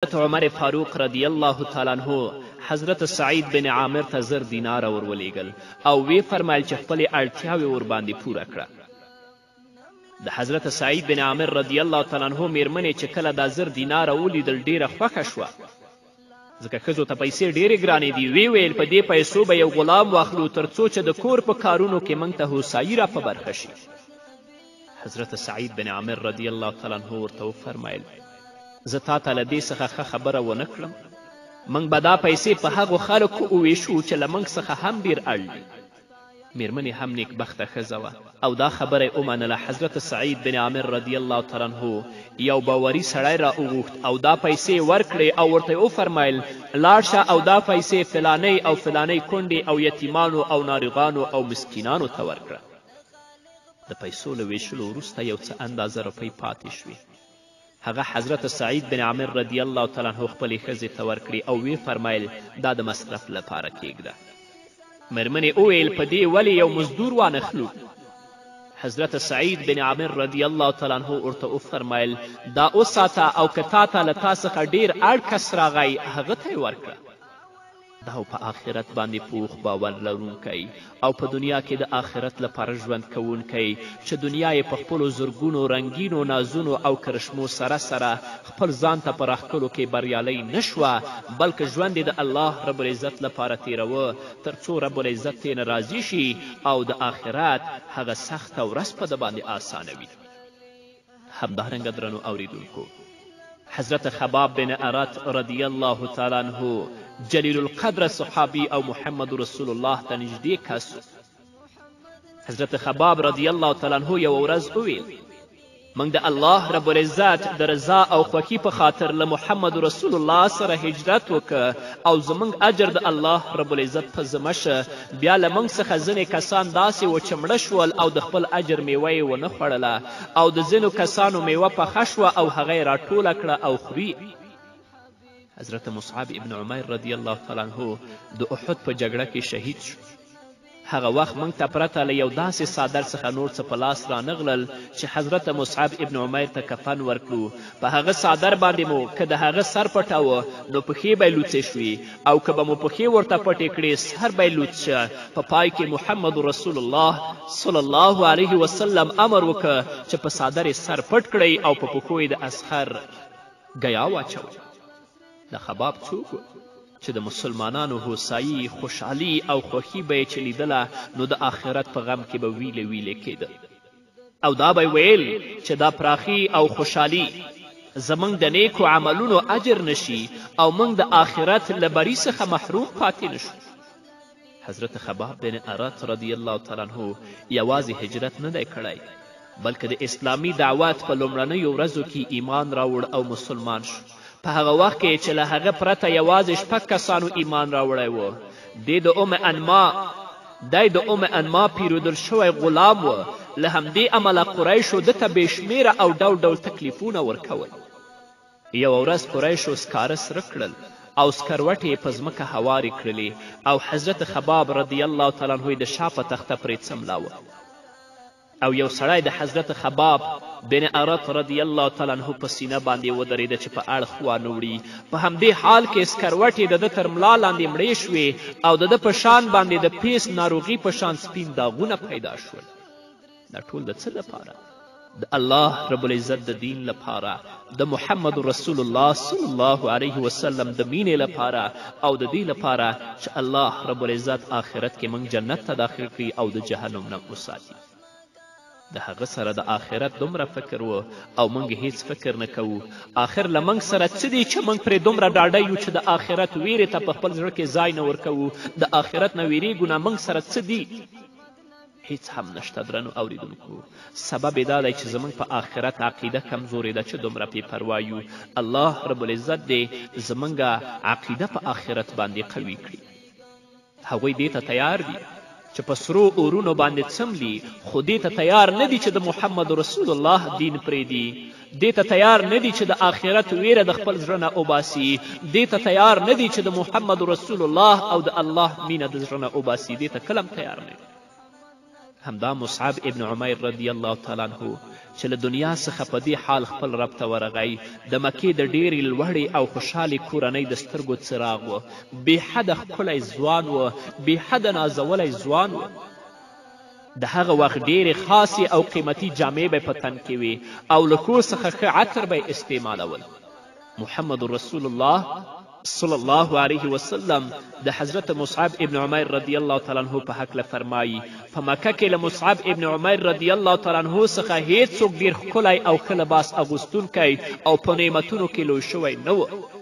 حضرت عمر فاروق رضی الله تعالی عنہ حضرت سعید بن عامر ته 1000 دیناره ورولېږل او وی فرمایل چې خپلې اړتیاوې ورباندې پوره کړه. د حضرت سعید بن عامر رضی الله تعالی عنہ میرمنې چې کله دا 1000 دیناره ولیدل ډیره خوښه شوه، ځکه ښځو ته پیسې ډیرې ګرانې دي. وی ویل په دې پیسو به یو غلام واخلو تر څو چې د کور په کارونو کې موږ ته هوسایي را په برخه شي. حضرت سعید بن عامر رضی الله تعالی عنہ ورته وفرمیل زه تا ته له دې څخه ښه خبره ونه کړم، موږ به دا پیسې په هغو خلکو وویشو چې له موږ څخه هم ډېر اړ دي. میرمنې هم نیکبخته ښځه وه او دا خبره یې ومنله. حضرت سعید بن عامر رضی الله تعالی عنه یو باوري سړی را وغوښت او دا پیسې ورکړې او ورته یې وفرمیل لاړ شه او دا پیسې فلانۍ او فلانۍ کونډې او یتیمانو او ناروغانو او مسکینانو ته ورکړه. د پیسو له ویشلو وروسته یو څه اندازه روپۍ پاتې شوې. هغه حضرت سعید بن عامر رضی الله تعالی عنه خپلې ښځې ته ورکړې او وی فرمایل دا د مصرف لپاره کیږده. میرمنې وویل په دې ولې یو مزدور وانخلو؟ حضرت سعید بن عامر رضی الله تعالی عنه ورته وفرمایل دا وساته او که تا ته له تا څخه ډېر اړ کس راغی هغه ته یې ورکړه. دا په آخرت باندې پوخ باور لرونکی او په دنیا کې د آخرت لپاره ژوند کوونکی چې دنیا یې په خپلو زرګونو رنګینو نازونو او کرشمو سره سره خپل ځان ته په راښکلو کې بریالی نه شوه، بلکې ژوند یې د الله رب العزت لپاره تیروه تر څو رب العزت یې نه راضي شي او د آخرت هغه سخته ورځ په ده باندې آسانوي. همدارنګه درنو اوریدونکو، حضرت خباب بن ارت رضی الله تعالی عنه جلیل القدر صحابی او محمد رسول الله ته نږدې کس. حضرت خباب رضی الله تعالی عنه یوه ورځ وویل موږ د الله رب العزت د رضا او خوښي په خاطر له محمد رسول الله سره هجرت وکړه او زموږ اجر د الله رب العزت په ذمه شه. بیا له موږ څخه ځینې کسان داسې و چې مړه شول او د خپل اجر میوه یې ونه خوړله او د ځینو کسانو میوه پخه شوه او هغه یې راټوله کړه او خوري. حضرت مصعب ابن عمیر رضی الله تعالی عنه د احد په جګړه کې شهید شو. هغه وخت موږ ته پرته له یو داسې صادر څخه نور څه په لاس رانغلل چې حضرت مصعب ابن عمیر ته کفن ورکړو. په هغه صادر باندې مو که د هغه سر پټاوه نو پښې به یې لوڅې شوې او که به مو پښې ورته پټې کړې سر به یې لوڅ شه. په پای کې محمد رسول الله صلی الله علیه وسلم امر وکړه چې په صادر یې سر پټ کړئ او په پښو یې د اسخر ګیا واچوئ. د خباب څوک و چې د مسلمانانو هوسایي خوشحالي او خوښي به یې چې لیدله نو د آخرت په غم کې به ویلې ویلې کېده او دا به ویل چې دا پراخي او خوشحالي زموږ د نیکو عملونو اجر نشي او موږ د آخرت له بري څخه محروم پاتې نشو. حضرت خباب بن ارت رضی الله تعالی عنه یوازې هجرت نه دی کړی بلکې د اسلامي دعوت په لومړنیو ورځو کې ایمان راوړ او مسلمان شو. په هغه وخت کې چې له هغه پرته یوازې 6 کسانو ایمان راوړی و. دی د ام انما پیرودل شوی غلام و. له همدې امله قریشو ده ته بې شمېره او ډول ډول تکلیفونه ورکول. یوه ورځ قریشو سکاره سره کړل او سکروټې یې په ځمکه هوارې کړلې او حضرت خباب رضی الله تعالی عنه د شا په تخته پرې څملاوه او یو سړی د حضرت خباب بن ارت رضی الله تعالی عنه په سینه باندې ودرېده چې په اړخ وانه وړي. په همدې حال کې سکروټې د ده تر ملا لاندې مړې شوې او د ده په شان باندې د پیس ناروغي په شان سپین داغونه پیدا شول. دا ټول د څه لپاره؟ د الله رب العزت د دین لپاره، د محمد رسول الله صلی الله علیه وسلم د مینې لپاره او د دې لپاره چې الله رب العزت آخرت کې موږ جنت ته داخل کړي او د جهنم نه وساتي. د هغه سره د آخرت دومره فکر و او موږ هیڅ فکر نه کوو. آخر له موږ سره څه دي چې موږ پرې دومره ډاډه یو چې د آخرت ویرې ته په خپل زړه کې ځای نه ورکوو؟ د آخرت نه ویریږو نه موږ سره څه دي؟ هیڅ هم نشته. درنو اوریدونکو، سبب یې دا دی چې زموږ په آخرت عقیده کمزورې ده چې دومره پې پروا یو. الله رب العزت دې زموږ عقیده په آخرت باندې قوي کړي. هغوی دې ته تیار دي چې په سرو اورونو باندې څملي، خو دې ته تیار نه دي چې د محمد رسول الله دین پرېږدي. دې ته تیار نه دي چې د آخرت ویره د خپل زړه نه وباسي. دې ته تیار نه دي چې د محمد رسول الله او د الله مینه د زړه نه وباسي. دې ته کله هم تیار نه دي. همدا مصعب ابن عمیر رضی الله تعالی عنه چې له دنیا څخه په دې حال خپل رب ته ورغی د مکې د ډېرې لوړې او خوشحالې کورنۍ د سترګو څراغ و، بېحده ښکلی ځوان و، بېحده نازولی ځوان و. د هغه وخت ډېرې خاصې او قیمتي جامې به په تن کې وې او له کور څخه ښه عطر به یې استعمالول. محمد رسول الله صلی الله علیه وسلم د حضرت مصعب ابن عمیر رضی الله تعالی عنه په هکله فرمایي په مکه کې له مصعب ابن عمیر رضی الله تعالی عنه څخه هیڅوک ډېر ښکلی او ښه لباس اغوستونکی او په نعمتونو کې لوی شوی نه و.